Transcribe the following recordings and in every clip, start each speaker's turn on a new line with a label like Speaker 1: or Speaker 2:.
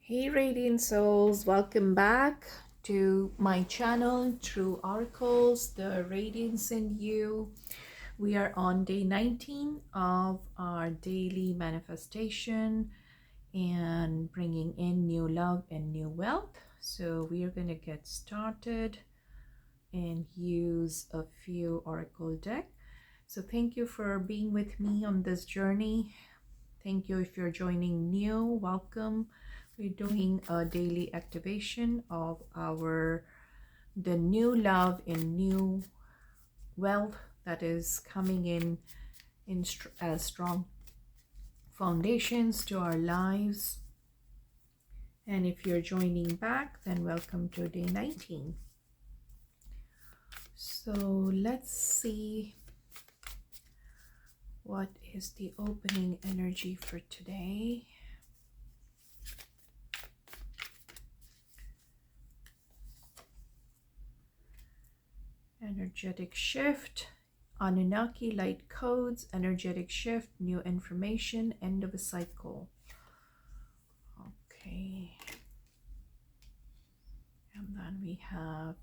Speaker 1: Hey radiant souls, welcome back to my channel True Oracles, the radiance in you. We are on day 19 of our daily manifestation and bringing in new love and new wealth. So we are going to get started and use a few oracle deck. So thank you for being with me on this journey. Thank you if you're joining new, welcome. We're doing a daily activation of the new love and new wealth that is coming in as strong foundations to our lives. And if you're joining back, then welcome to day 19. So let's see what is the opening energy for today. Energetic shift, Anunnaki light codes, energetic shift, new information, end of a cycle. Okay. And then we have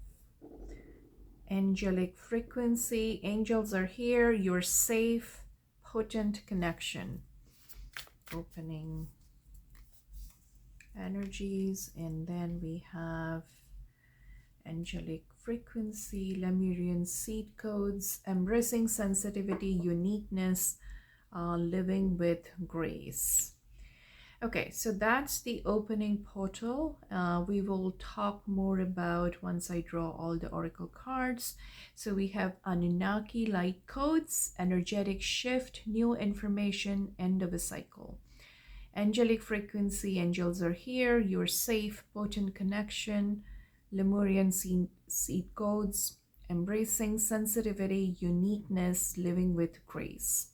Speaker 1: angelic frequency. Angels are here. You're safe, potent connection. Opening energies. And then we have angelic frequency, Lemurian seed codes, embracing sensitivity, uniqueness, living with grace. Okay, so that's the opening portal. We will talk more about once I draw all the oracle cards. So we have Anunnaki light codes, energetic shift, new information, end of a cycle. Angelic frequency, angels are here. You're safe, potent connection. Lemurian seed codes, embracing sensitivity, uniqueness, living with grace.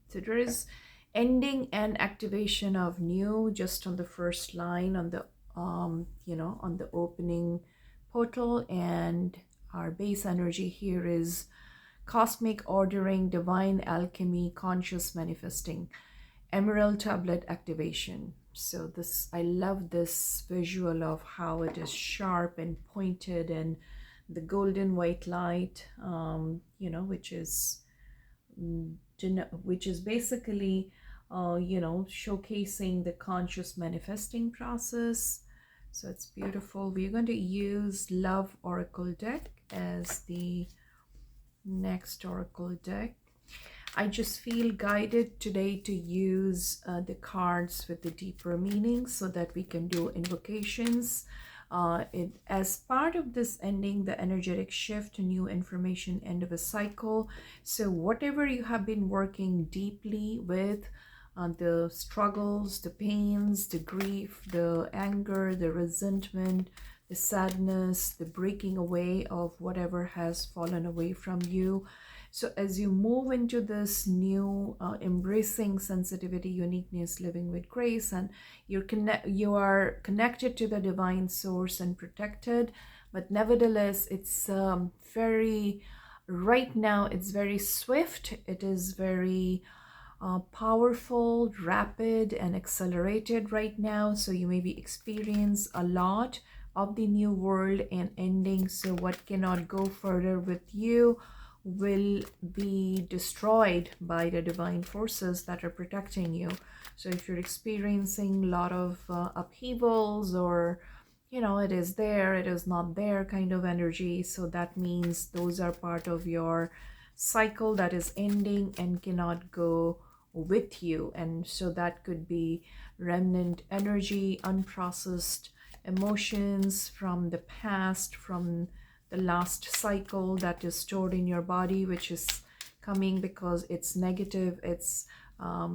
Speaker 1: So there is ending and activation of new just on the first line on the on the opening portal, and our base energy here is cosmic ordering, divine alchemy, conscious manifesting, emerald tablet activation. So this, I love this visual of how it is sharp and pointed, and the golden white light, which is basically, showcasing the conscious manifesting process. So it's beautiful. We're going to use Love Oracle deck as the next oracle deck. I just feel guided today to use the cards with the deeper meaning so that we can do invocations. As part of this ending, the energetic shift, new information, end of a cycle. So whatever you have been working deeply with, the struggles, the pains, the grief, the anger, the resentment, the sadness, the breaking away of whatever has fallen away from you. So as you move into this new embracing sensitivity, uniqueness, living with grace, and you are connected to the divine source and protected, but nevertheless it's right now it's very swift, it is very powerful, rapid, and accelerated right now. So you may be experiencing a lot of the new world and ending. So what cannot go further with you will be destroyed by the divine forces that are protecting you. So if you're experiencing a lot of upheavals, or it is there, it is not there kind of energy, so that means those are part of your cycle that is ending and cannot go with you. And so that could be remnant energy, unprocessed emotions from the past, from the last cycle that is stored in your body, which is coming because it's negative. It's I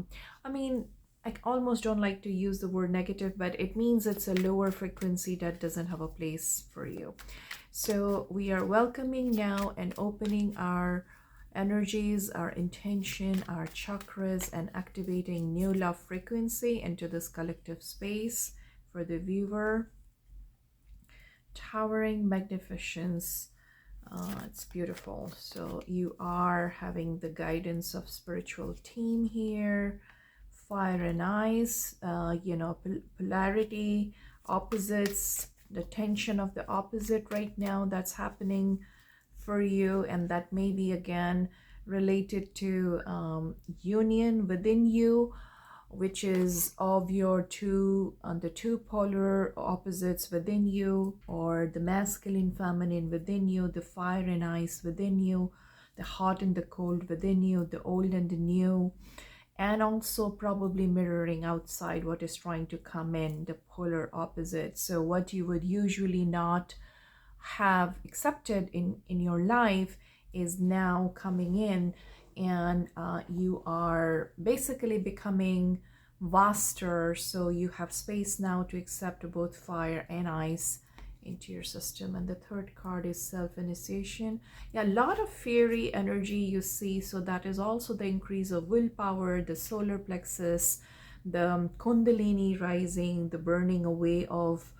Speaker 1: almost don't like to use the word negative, but it means it's a lower frequency that doesn't have a place for you. So we are welcoming now and opening our energies, our intention, our chakras, and activating new love frequency into this collective space for the viewer. Towering magnificence. It's beautiful. So you are having the guidance of spiritual team here. fire and ice, polarity, opposites, the tension of the opposite right now that's happening for you, and that may be again related to union within you, which is of your the two polar opposites within you, or the masculine feminine within you, the fire and ice within you, the hot and the cold within you, the old and the new, and also probably mirroring outside what is trying to come in, the polar opposite. So what you would usually not have accepted in your life is now coming in, and you are basically becoming vaster, so you have space now to accept both fire and ice into your system. And the third card is self-initiation. Yeah, a lot of fairy energy you see, so that is also the increase of willpower, the solar plexus, the kundalini rising, the burning away of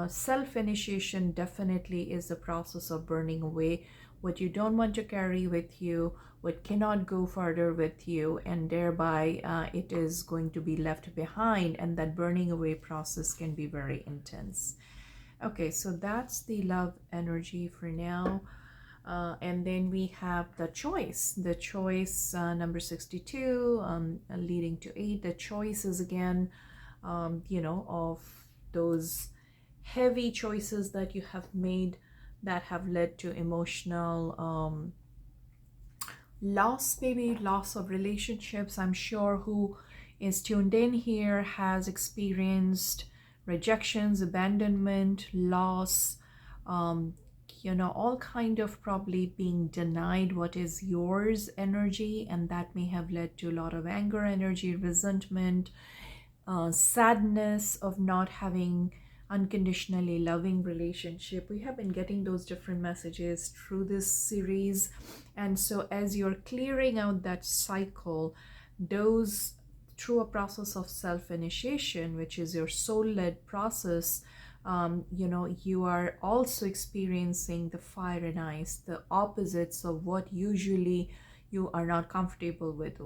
Speaker 1: self-initiation definitely is the process of burning away what you don't want to carry with you, what cannot go further with you, and thereby it is going to be left behind, and that burning away process can be very intense. Okay, so that's the love energy for now. And then we have the choice number 62, leading to 8. The choice is again, of those heavy choices that you have made that have led to emotional loss, maybe loss of relationships. I'm sure who is tuned in here has experienced rejections, abandonment, loss, all kind of probably being denied what is yours energy, and that may have led to a lot of anger energy, resentment, sadness of not having unconditionally loving relationship. We have been getting those different messages through this series, and so as you're clearing out that cycle, those through a process of self-initiation, which is your soul-led process, you are also experiencing the fire and ice, the opposites of what usually you are not comfortable with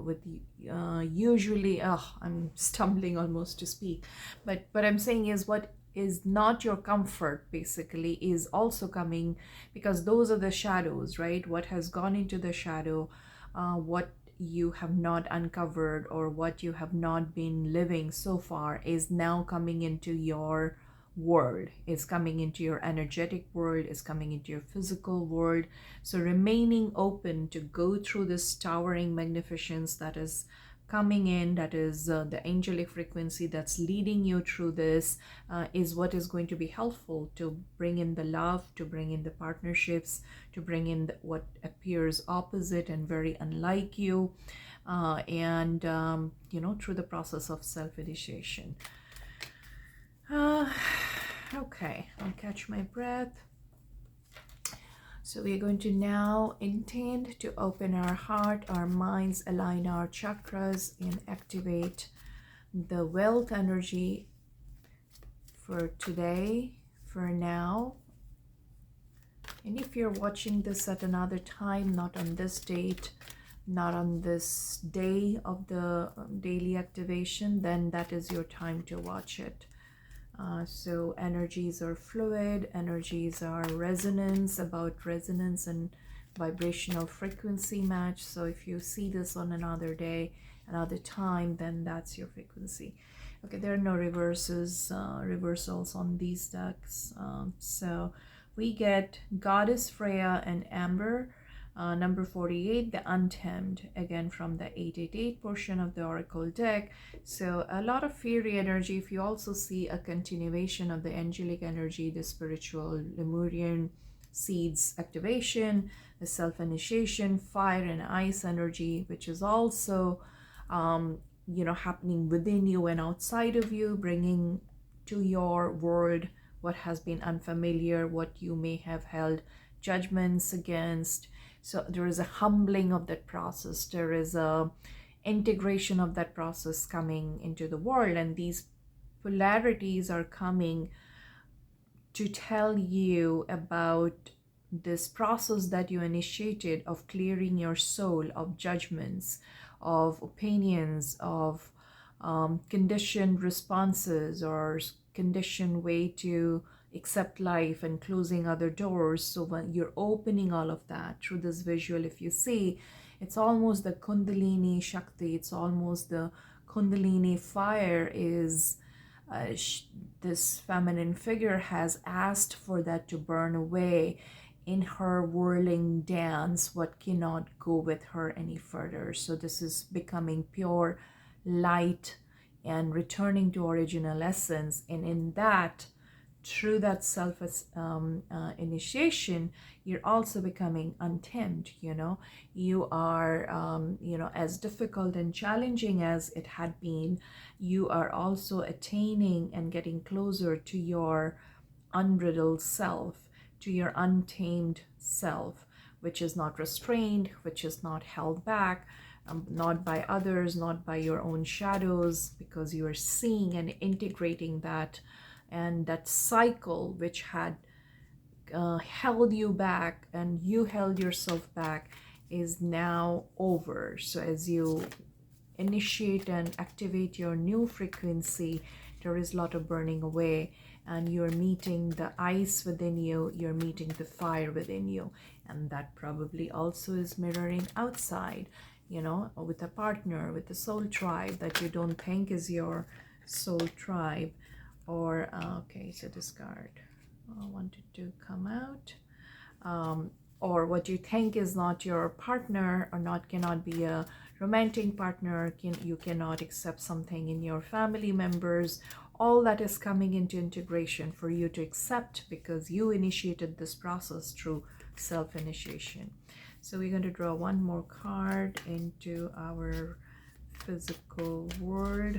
Speaker 1: usually I'm stumbling almost to speak, but what I'm saying is what is not your comfort basically is also coming, because those are the shadows, right? What has gone into the shadow, what you have not uncovered or what you have not been living so far is now coming into your world, is coming into your energetic world, is coming into your physical world. So remaining open to go through this towering magnificence that is coming in, that is the angelic frequency that's leading you through this, is what is going to be helpful to bring in the love, to bring in the partnerships, to bring in what appears opposite and very unlike you, and through the process of self-initiation. Okay, I'll catch my breath. So we're going to now intend to open our heart, our minds, align our chakras, and activate the wealth energy for today, for now. And if you're watching this at another time, not on this date, not on this day of the daily activation, then that is your time to watch it. So energies are fluid, energies are resonance, about resonance and vibrational frequency match. So if you see this on another day, another time, then that's your frequency. Okay, there are no reversals on these decks. So we get Goddess Freya and Amber. Number 48, the Untamed, again from the 888 portion of the Oracle deck. So a lot of fairy energy. If you also see a continuation of the angelic energy, the spiritual Lemurian seeds activation, the self-initiation, fire and ice energy, which is also happening within you and outside of you, bringing to your world what has been unfamiliar, what you may have held judgments against. So there is a humbling of that process. There is a integration of that process coming into the world. And these polarities are coming to tell you about this process that you initiated of clearing your soul of judgments, of opinions, of conditioned responses or conditioned way to accept life and closing other doors. So when you're opening all of that through this visual, if you see, it's almost the Kundalini Shakti, it's almost the Kundalini fire is this feminine figure has asked for that to burn away in her whirling dance, what cannot go with her any further. So this is becoming pure light and returning to original essence. And in that, through that self initiation, you're also becoming untamed. You are as difficult and challenging as it had been, you are also attaining and getting closer to your unbridled self, to your untamed self, which is not restrained, which is not held back, not by others, not by your own shadows, because you are seeing and integrating that. And that cycle which had held you back and you held yourself back is now over. So as you initiate and activate your new frequency, there is a lot of burning away, and you're meeting the ice within you, you're meeting the fire within you. And that probably also is mirroring outside, with a partner, with a soul tribe that you don't think is your soul tribe. Or okay, so discard. I wanted to come out. Or what you think is not your partner, or cannot be a romantic partner, you cannot accept something in your family members. All that is coming into integration for you to accept, because you initiated this process through self-initiation. So we're going to draw one more card into our physical world.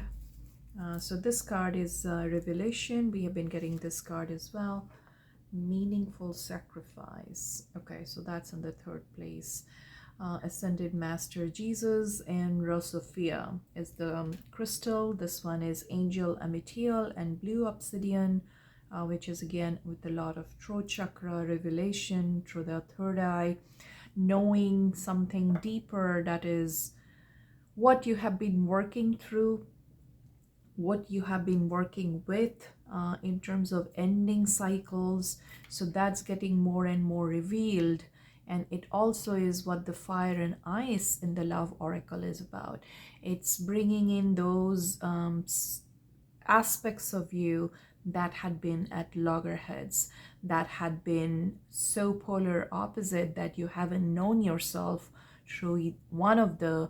Speaker 1: So this card is Revelation. We have been getting this card as well. Meaningful sacrifice. Okay, so that's in the third place. Ascended Master Jesus and Rosophia is the crystal. This one is Angel Amethyl and Blue Obsidian, which is again with a lot of throat chakra revelation through the third eye, knowing something deeper, that is what you have been working through, what you have been working with in terms of ending cycles. So that's getting more and more revealed. And it also is what the fire and ice in the love oracle is about. It's bringing in those aspects of you that had been at loggerheads, that had been so polar opposite that you haven't known yourself through one of the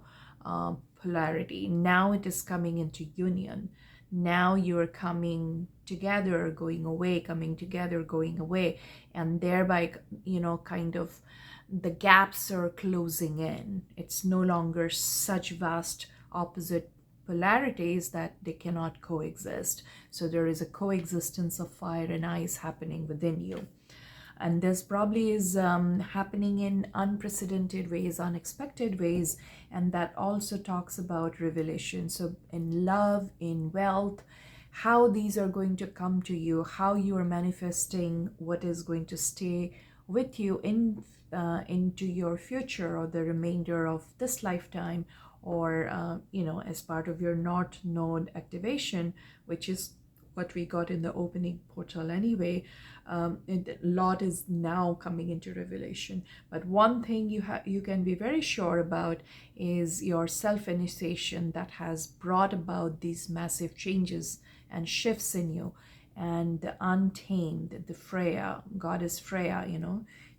Speaker 1: polarity. Now it is coming into union. Now you're coming together, going away, coming together, going away, and thereby, kind of the gaps are closing in. It's no longer such vast opposite polarities that they cannot coexist. So there is a coexistence of fire and ice happening within you. And this probably is happening in unprecedented ways, unexpected ways. And that also talks about revelation. So in love, in wealth, how these are going to come to you, how you are manifesting what is going to stay with you into your future, or the remainder of this lifetime, or as part of your North Node activation, which is what we got in the opening portal anyway. A lot is now coming into revelation. But one thing you can be very sure about is your self-initiation that has brought about these massive changes and shifts in you. And the untamed, the Freya, goddess Freya,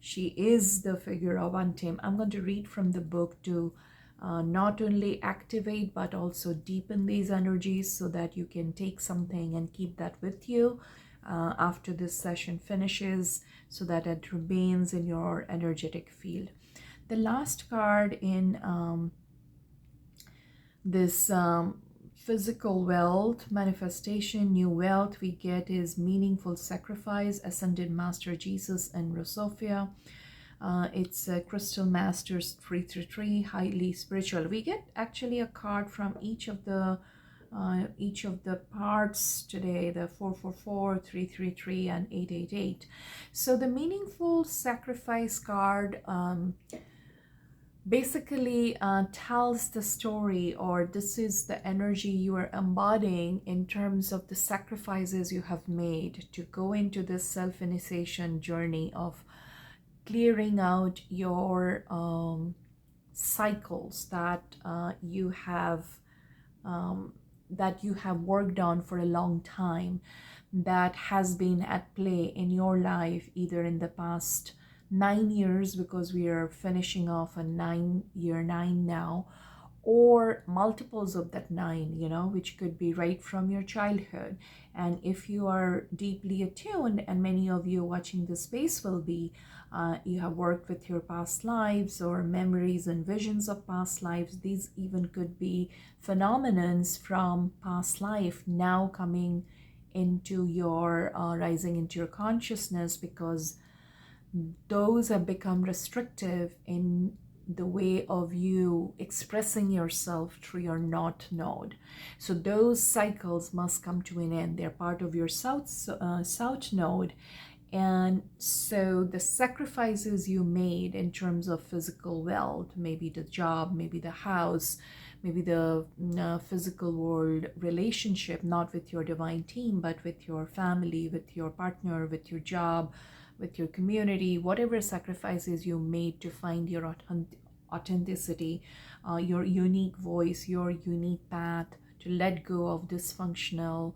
Speaker 1: she is the figure of untamed. I'm going to read from the book to not only activate but also deepen these energies, so that you can take something and keep that with you after this session finishes, so that it remains in your energetic field. The last card in this physical wealth manifestation, new wealth we get is Meaningful Sacrifice, Ascended Master Jesus and Rosophia. It's Crystal Masters 333, highly spiritual. We get actually a card from each of the parts today, the 444, 333, and 888. So the Meaningful Sacrifice card basically tells the story, or this is the energy you are embodying in terms of the sacrifices you have made to go into this self-initiation journey of clearing out your cycles um, that you have worked on for a long time, that has been at play in your life either in the past 9 years, because we are finishing off a 9 year 9 now, or multiples of that 9, which could be right from your childhood. And if you are deeply attuned, and many of you watching this space will be, you have worked with your past lives or memories and visions of past lives. These even could be phenomenons from past life now coming into your rising into your consciousness, because those have become restrictive in the way of you expressing yourself through your not node. So those cycles must come to an end. They're part of your south node. And so the sacrifices you made in terms of physical wealth, maybe the job, maybe the house, maybe the physical world relationship, not with your divine team, but with your family, with your partner, with your job, with your community, whatever sacrifices you made to find your authenticity, your unique voice, your unique path, to let go of dysfunctional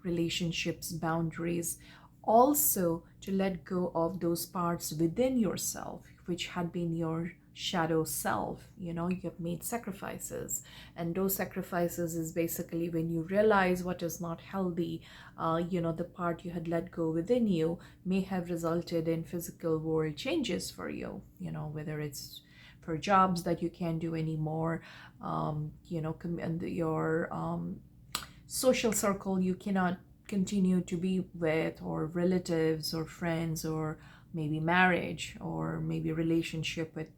Speaker 1: relationships, boundaries, also to let go of those parts within yourself which had been your shadow self. You have made sacrifices, and those sacrifices is basically when you realize what is not healthy. The part you had let go within you may have resulted in physical world changes for you, whether it's for jobs that you can't do anymore, and your social circle you cannot continue to be with, or relatives or friends, or maybe marriage, or maybe relationship with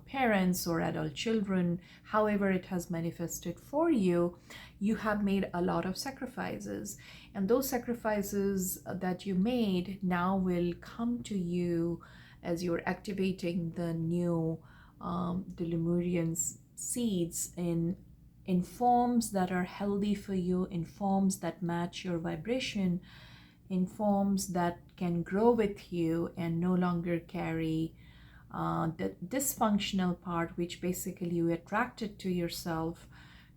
Speaker 1: parents or adult children. However it has manifested for you, you have made a lot of sacrifices, and those sacrifices that you made now will come to you as you're activating the new the Lemurian seeds in forms that are healthy for you, in forms that match your vibration, in forms that can grow with you and no longer carry the dysfunctional part, which basically you attracted to yourself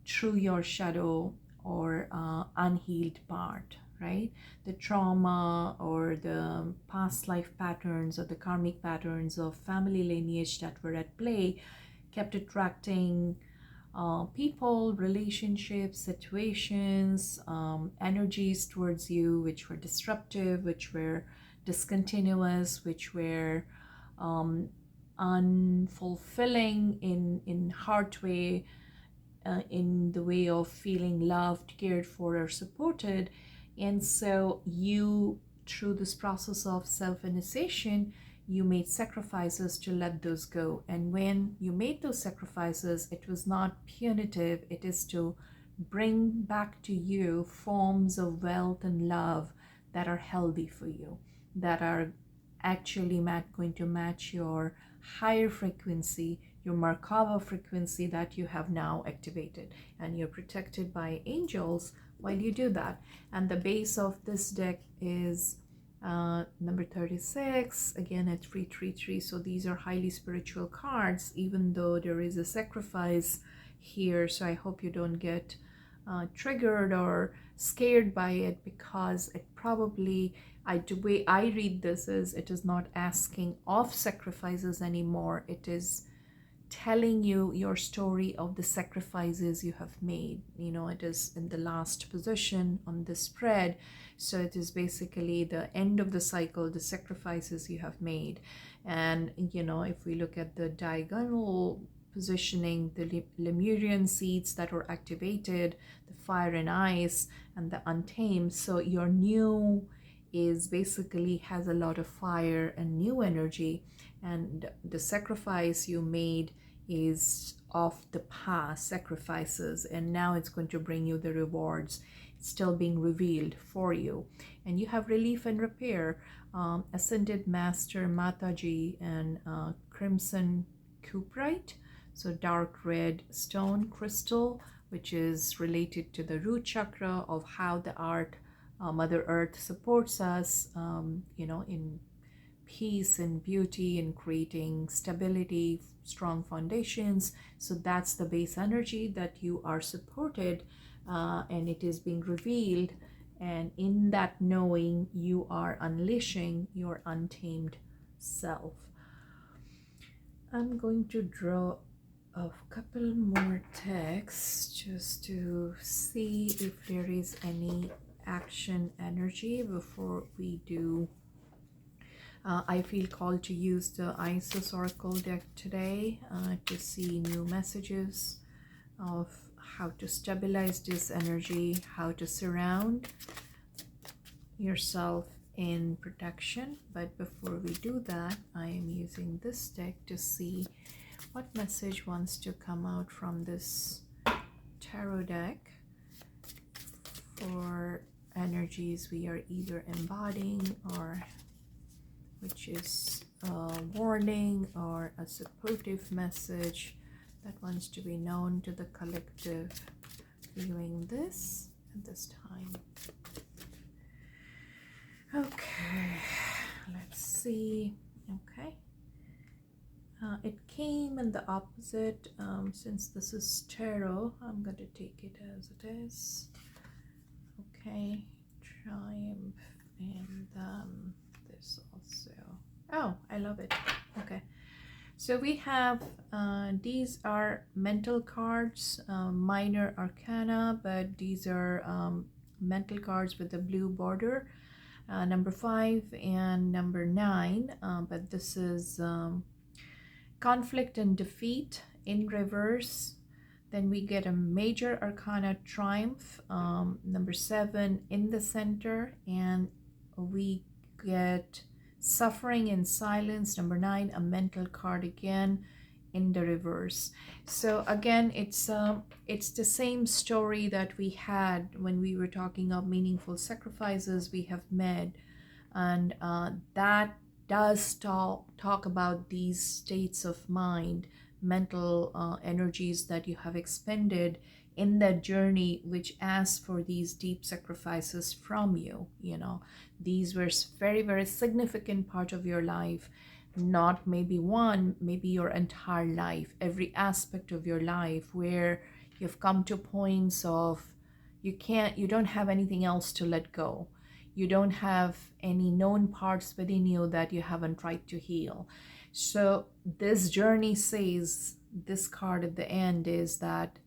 Speaker 1: through your shadow or unhealed part, right? The trauma or the past life patterns or the karmic patterns of family lineage that were at play kept attracting people, relationships, situations, energies towards you, which were disruptive, which were discontinuous, which were unfulfilling in heart way, in the way of feeling loved, cared for, or supported. And so you, through this process of self-initiation, you made sacrifices to let those go. And when you made those sacrifices, it was not punitive. It is to bring back to you forms of wealth and love that are healthy for you, that are actually going to match your higher frequency, your Markava frequency that you have now activated. And you're protected by angels while you do that. And the base of this deck is number 36, again at 333. So these are highly spiritual cards, even though there is a sacrifice here. So I hope you don't get triggered or scared by it, because it probably, the way I read this is, it is not asking of sacrifices anymore. It is telling you your story of the sacrifices you have made. It is in the last position on the spread. So it is basically the end of the cycle, the sacrifices you have made. And, if we look at the diagonal positioning, the Lemurian seeds that were activated, the fire and ice, and the untamed. So your new is basically has a lot of fire and new energy, and the sacrifice you made is of the past sacrifices, and now it's going to bring you the rewards. It's still being revealed for you, and you have relief and repair. Ascended Master Mataji and Crimson cuprite, so dark red stone crystal, which is related to the root chakra of how the Mother Earth supports us, in peace and beauty and creating stability, strong foundations. So that's the base energy that you are supported, and it is being revealed. And in that knowing, you are unleashing your untamed self. I'm going to draw a couple more texts just to see if there is any action energy before we do. I feel called to use the Isis Oracle deck today to see new messages of how to stabilize this energy, how to surround yourself in protection. But before we do that, I am using this deck to see what message wants to come out from this tarot deck for energies we are either embodying, or which is a warning or a supportive message that wants to be known to the collective viewing this at this time. Okay, let's see. Okay, it came in the opposite. Since this is tarot, I'm going to take it as it is. Okay, triumph, and this also. Oh, I love it. Okay, so we have these are mental cards, minor arcana, but these are mental cards with a blue border, number 5 and number 9, but this is conflict and defeat in reverse. Then we get a major arcana, triumph, number 7 in the center, and we get suffering in silence, number 9, a mental card again in the reverse. So again, it's the same story that we had when we were talking of meaningful sacrifices we have made, and that does talk about these states of mind, mental energies that you have expended in that journey, which asks for these deep sacrifices from you. These were very, very significant part of your life, not maybe one, maybe your entire life, every aspect of your life, where you've come to points of you don't have anything else to let go. You don't have any known parts within you that you haven't tried to heal. So this journey says, this card at the end is that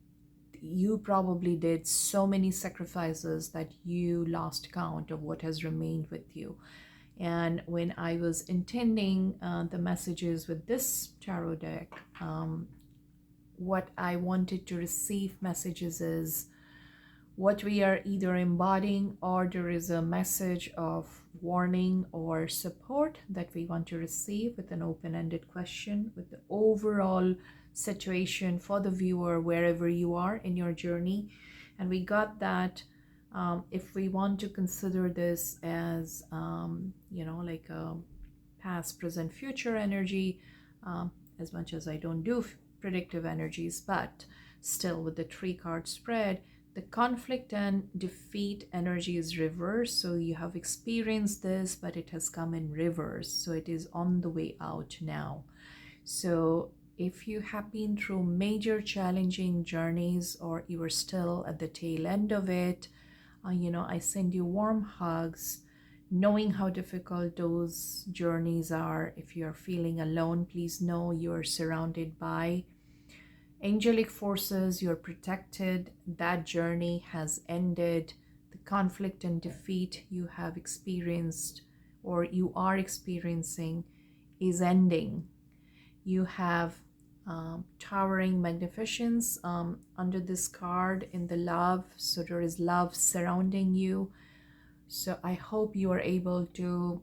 Speaker 1: you probably did so many sacrifices that you lost count of what has remained with you. And when I was intending the messages with this tarot deck, what I wanted to receive messages is what we are either embodying, or there is a message of warning or support that we want to receive with an open-ended question, with the overall situation for the viewer wherever you are in your journey. And we got that if we want to consider this as like a past, present, future energy, as much as I don't do predictive energies, but still with the 3-card spread, the conflict and defeat energy is reversed. So you have experienced this, but it has come in reverse. So it is on the way out now. So if you have been through major challenging journeys, or you are still at the tail end of it, I send you warm hugs, knowing how difficult those journeys are. If you are feeling alone, please know you are surrounded by angelic forces, you're protected. That journey has ended. The conflict and defeat you have experienced, or you are experiencing, is ending. You have towering magnificence under this card in the love. So there is love surrounding you. So I hope you are able to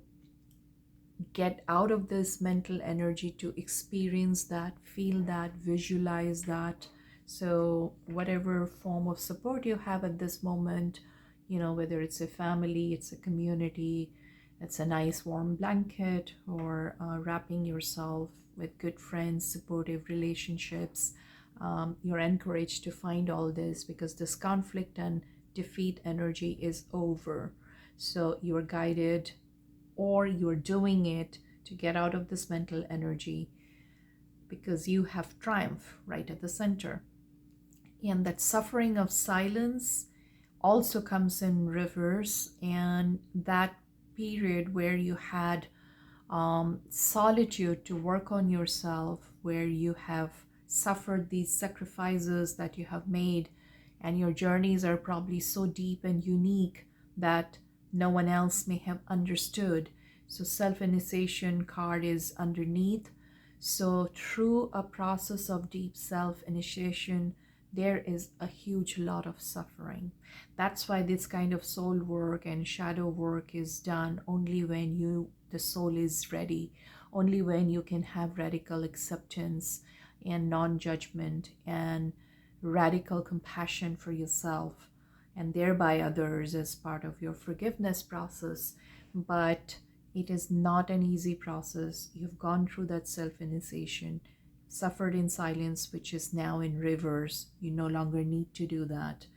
Speaker 1: get out of this mental energy to experience that, feel that, visualize that. So whatever form of support you have at this moment, whether it's a family, it's a community, It's a nice warm blanket, or wrapping yourself with good friends, supportive relationships. You're encouraged to find all this because this conflict and defeat energy is over. So you're guided, or you're doing it to get out of this mental energy, because you have triumph right at the center. And that suffering of silence also comes in reverse, and that period where you had solitude to work on yourself, where you have suffered these sacrifices that you have made, and your journeys are probably so deep and unique that no one else may have understood. So self-initiation card is underneath. So through a process of deep self-initiation, there is a huge lot of suffering. That's why this kind of soul work and shadow work is done only when the soul is ready, only when you can have radical acceptance and non-judgment and radical compassion for yourself and thereby others as part of your forgiveness process. But it is not an easy process. You've gone through that self-initiation, suffered in silence, which is now in reverse. You no longer need to do that.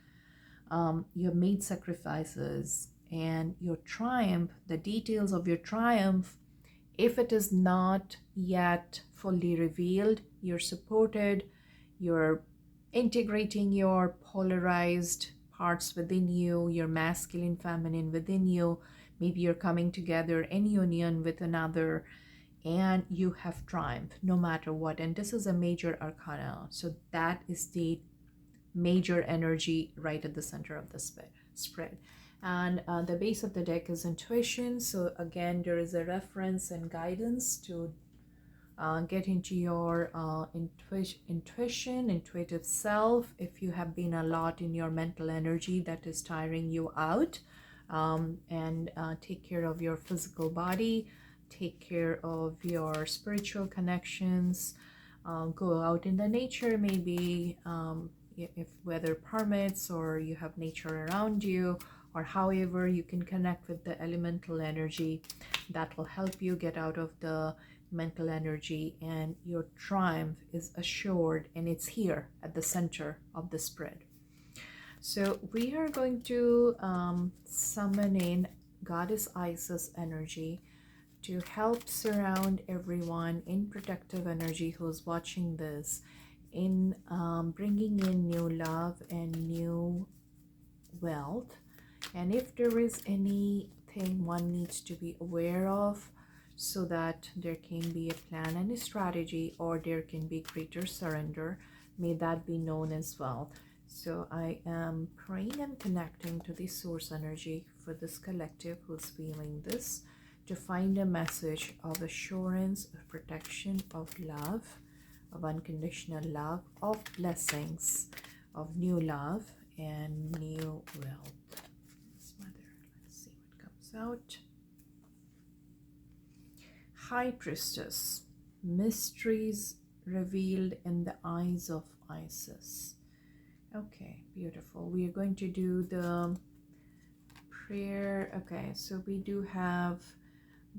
Speaker 1: You have made sacrifices, and your triumph, the details of your triumph, if it is not yet fully revealed, you're supported, you're integrating your polarized parts within you, your masculine, feminine within you. Maybe you're coming together in union with another, and you have triumph no matter what. And this is a major arcana. So that is the major energy right at the center of the spread. And the base of the deck is intuition. So again, there is a reference and guidance to get into your intuition, intuitive self. If you have been a lot in your mental energy that is tiring you out, and take care of your physical body, take care of your spiritual connections, go out in the nature, maybe if weather permits, or you have nature around you, or however you can connect with the elemental energy. That will help you get out of the mental energy, and your triumph is assured, and it's here at the center of the spread. So we are going to summon in Goddess Isis energy to help surround everyone in protective energy who's watching this, in bringing in new love and new wealth. And if there is anything one needs to be aware of, so that there can be a plan and a strategy, or there can be greater surrender, may that be known as well. So I am praying and connecting to the source energy for this collective who's feeling this, to find a message of assurance, of protection, of love, of unconditional love, of blessings, of new love and new wealth. Yes, Mother, let's see what comes out. High Priestess, mysteries revealed in the eyes of Isis. Okay, beautiful. We are going to do the prayer. Okay, so we do have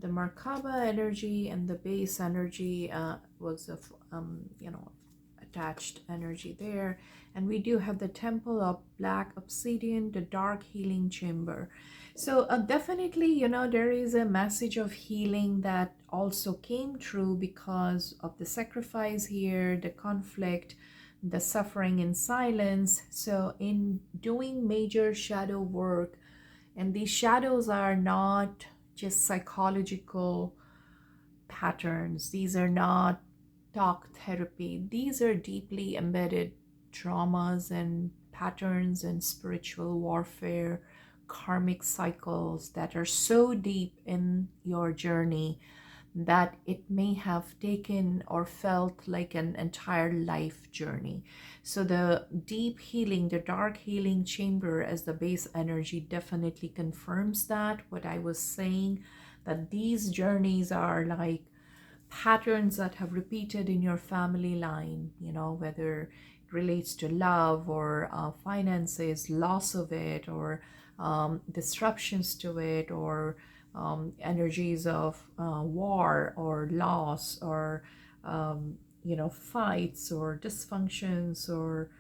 Speaker 1: the Merkaba energy, and the base energy was of attached energy there. And we do have the Temple of Black Obsidian, the Dark Healing Chamber. So definitely, there is a message of healing that also came true because of the sacrifice here, the conflict, the suffering in silence. So in doing major shadow work, and these shadows are not just psychological patterns, these are not talk therapy, these are deeply embedded traumas and patterns and spiritual warfare, karmic cycles that are so deep in your journey that it may have taken or felt like an entire life journey. So the deep healing, the dark healing chamber as the base energy definitely confirms that, what I was saying, that these journeys are like patterns that have repeated in your family line, whether it relates to love or finances, loss of it, or disruptions to it, or energies of war or loss or fights or dysfunctions or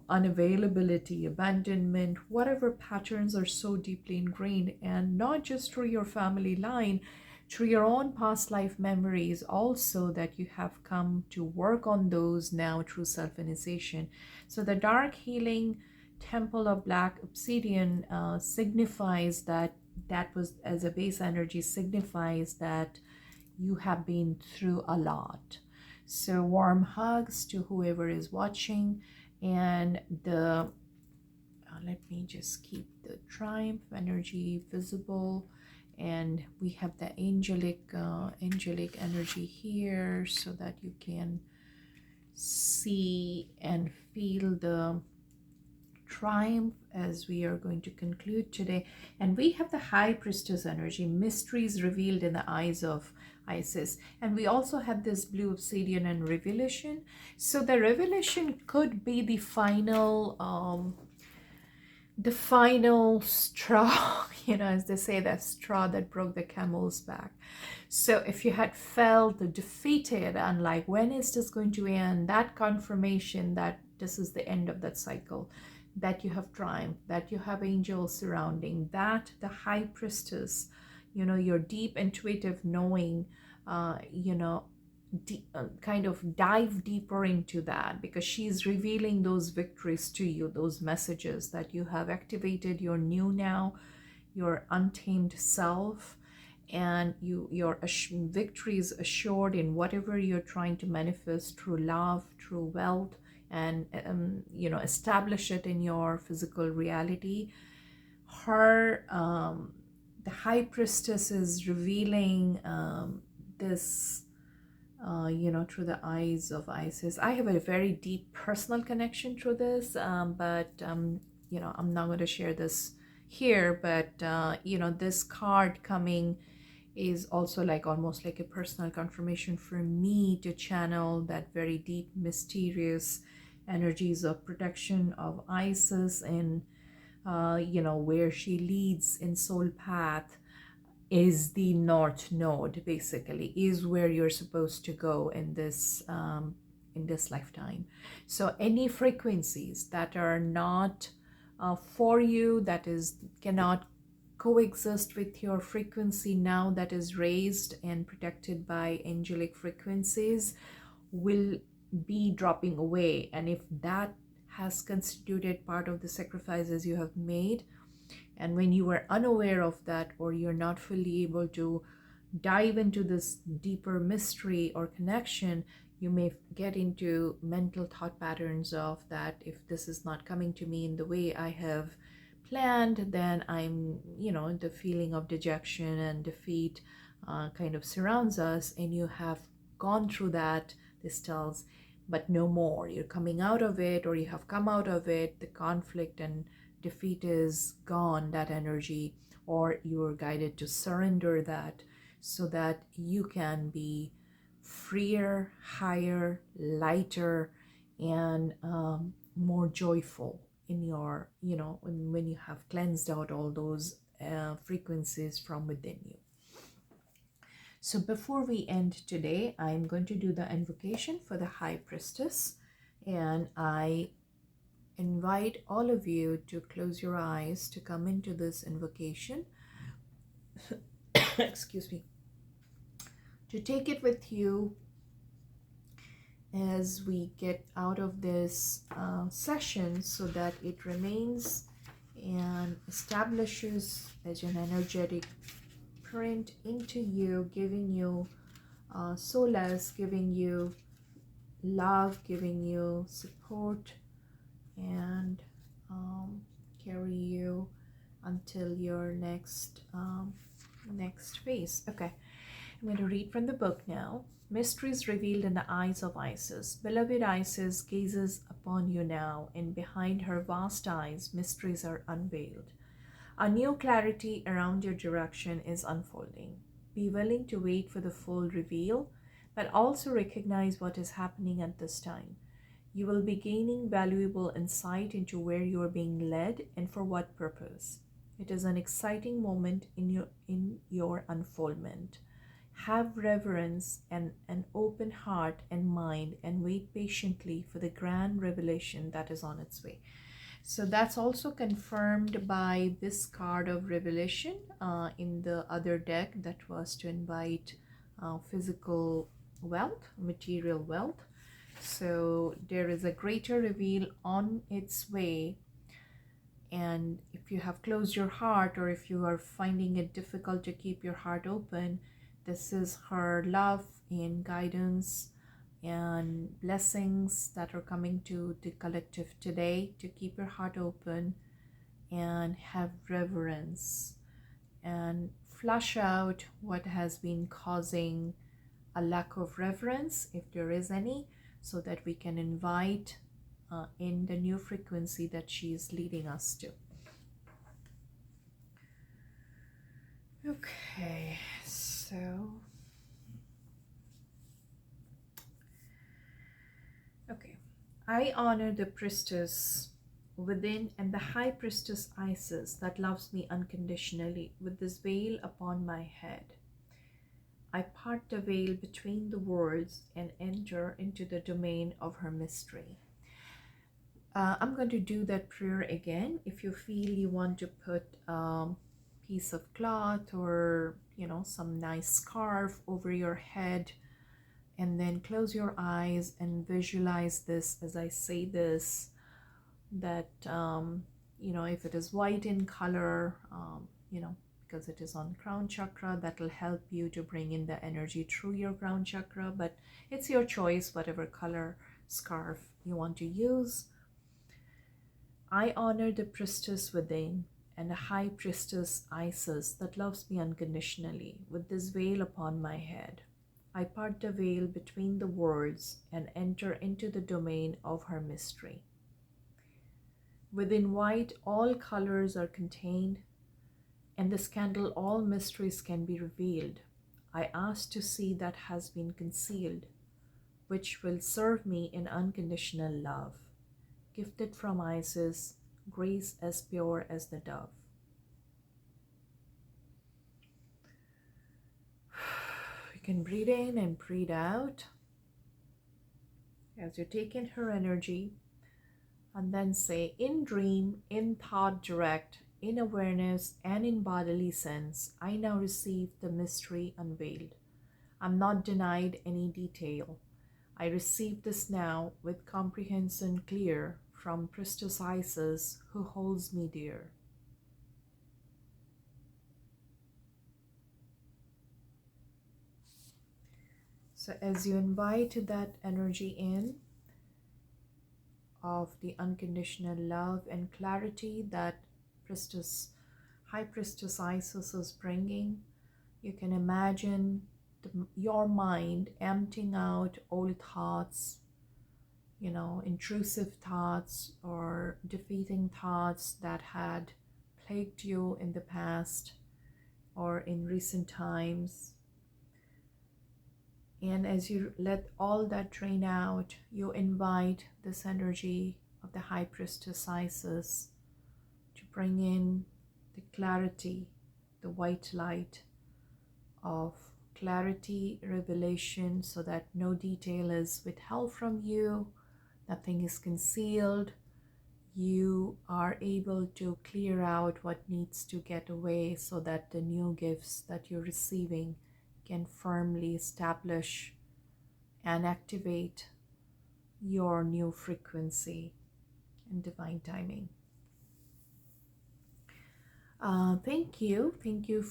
Speaker 1: unavailability, abandonment, whatever patterns are so deeply ingrained, and not just through your family line, through your own past life memories also, that you have come to work on those now through self-initiation. So the dark healing temple of black obsidian signifies that was, as a base energy, signifies that you have been through a lot. So warm hugs to whoever is watching. And the let me just keep the triumph energy visible, and we have the angelic energy here so that you can see and feel the triumph as we are going to conclude today. And we have the high priestess energy, mysteries revealed in the eyes of Isis. And we also have this blue obsidian and revelation. So the revelation could be the final straw, as they say, that straw that broke the camel's back. So if you had felt defeated and like, when is this going to end, that confirmation that this is the end of that cycle, that you have triumphed, that you have angels surrounding, that the high priestess, your deep intuitive knowing, kind of dive deeper into that, because she's revealing those victories to you, those messages that you have activated your new now, your untamed self, and your victory is assured in whatever you're trying to manifest through love, through wealth, and establish it in your physical reality. Her the high priestess is revealing this through the eyes of Isis. I have a very deep personal connection through this, but I'm not going to share this here. But this card coming is also like almost like a personal confirmation for me to channel that very deep, mysterious energies of protection of Isis, and where she leads in soul path is the north node, basically, is where you're supposed to go in this lifetime. So any frequencies that are not for you, that is cannot coexist with your frequency now that is raised and protected by angelic frequencies, will be dropping away. And if that has constituted part of the sacrifices you have made, and when you are unaware of that, or you're not fully able to dive into this deeper mystery or connection, you may get into mental thought patterns of that, if this is not coming to me in the way I have planned, then I'm, the feeling of dejection and defeat kind of surrounds us, and you have gone through that, this tells, but no more. You're coming out of it, or you have come out of it, the conflict and defeat is gone, that energy, or you are guided to surrender that so that you can be freer, higher, lighter, and more joyful in your, when you have cleansed out all those frequencies from within you. So before we end today, I'm going to do the invocation for the High Priestess, and I invite all of you to close your eyes to come into this invocation. Excuse me. To take it with you as we get out of this session, so that it remains and establishes as an energetic print into you, giving you solace, giving you love, giving you support, and carry you until your next phase. Okay, I'm going to read from the book now. Mysteries revealed in the eyes of Isis. Beloved Isis gazes upon you now, and behind her vast eyes, mysteries are unveiled. A new clarity around your direction is unfolding. Be willing to wait for the full reveal, but also recognize what is happening at this time. You will be gaining valuable insight into where you are being led and for what purpose. It is an exciting moment in your unfoldment. Have reverence and an open heart and mind, and wait patiently for the grand revelation that is on its way. So that's also confirmed by this card of revelation in the other deck, that was to invite physical wealth, material wealth. So there is a greater reveal on its way. And if you have closed your heart, or if you are finding it difficult to keep your heart open, this is her love and guidance and blessings that are coming to the collective today, to keep your heart open and have reverence and flush out what has been causing a lack of reverence, if there is any, so that we can invite in the new frequency that she is leading us to. Okay, so I honor the priestess within and the high priestess Isis that loves me unconditionally with this veil upon my head. I part the veil between the worlds and enter into the domain of her mystery. I'm going to do that prayer again. If you feel you want to put a piece of cloth or some nice scarf over your head, and then close your eyes and visualize this as I say this, that if it is white in color, because it is on crown chakra, that will help you to bring in the energy through your crown chakra. But it's your choice, whatever color scarf you want to use. I honor the priestess within and the high priestess Isis that loves me unconditionally with this veil upon my head. I part the veil between the worlds and enter into the domain of her mystery. Within white, all colors are contained, and this candle, all mysteries can be revealed. I ask to see that has been concealed, which will serve me in unconditional love. Gifted from Isis, grace as pure as the dove. You can breathe in and breathe out as you take in her energy, and then say, in dream, in thought direct, in awareness, and in bodily sense, I now receive the mystery unveiled. I'm not denied any detail. I receive this now with comprehension clear from Priestess Isis, who holds me dear. So as you invite that energy in of the unconditional love and clarity that High Priestess Isis is bringing, you can imagine your mind emptying out old thoughts, intrusive thoughts or defeating thoughts that had plagued you in the past or in recent times. And as you let all that drain out, you invite this energy of the High Priestess Isis to bring in the clarity, the white light of clarity, revelation, so that no detail is withheld from you, nothing is concealed. You are able to clear out what needs to get away so that the new gifts that you're receiving can firmly establish and activate your new frequency and divine timing. Thank you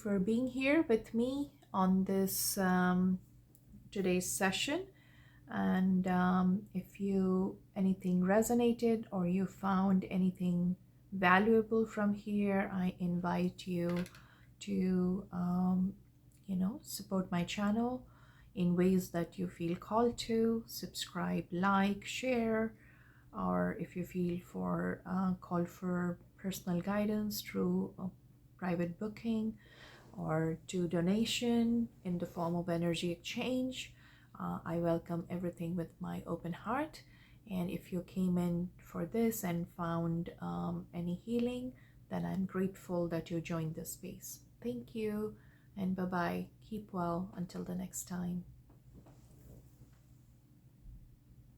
Speaker 1: for being here with me on this today's session. And if anything resonated or you found anything valuable from here, I invite you to support my channel in ways that you feel called to. Subscribe, like, share, or if you feel called for personal guidance through private booking or to donation in the form of energy exchange, I welcome everything with my open heart. And if you came in for this and found any healing then I'm grateful that you joined this space. Thank you, and bye bye. Keep well until the next time.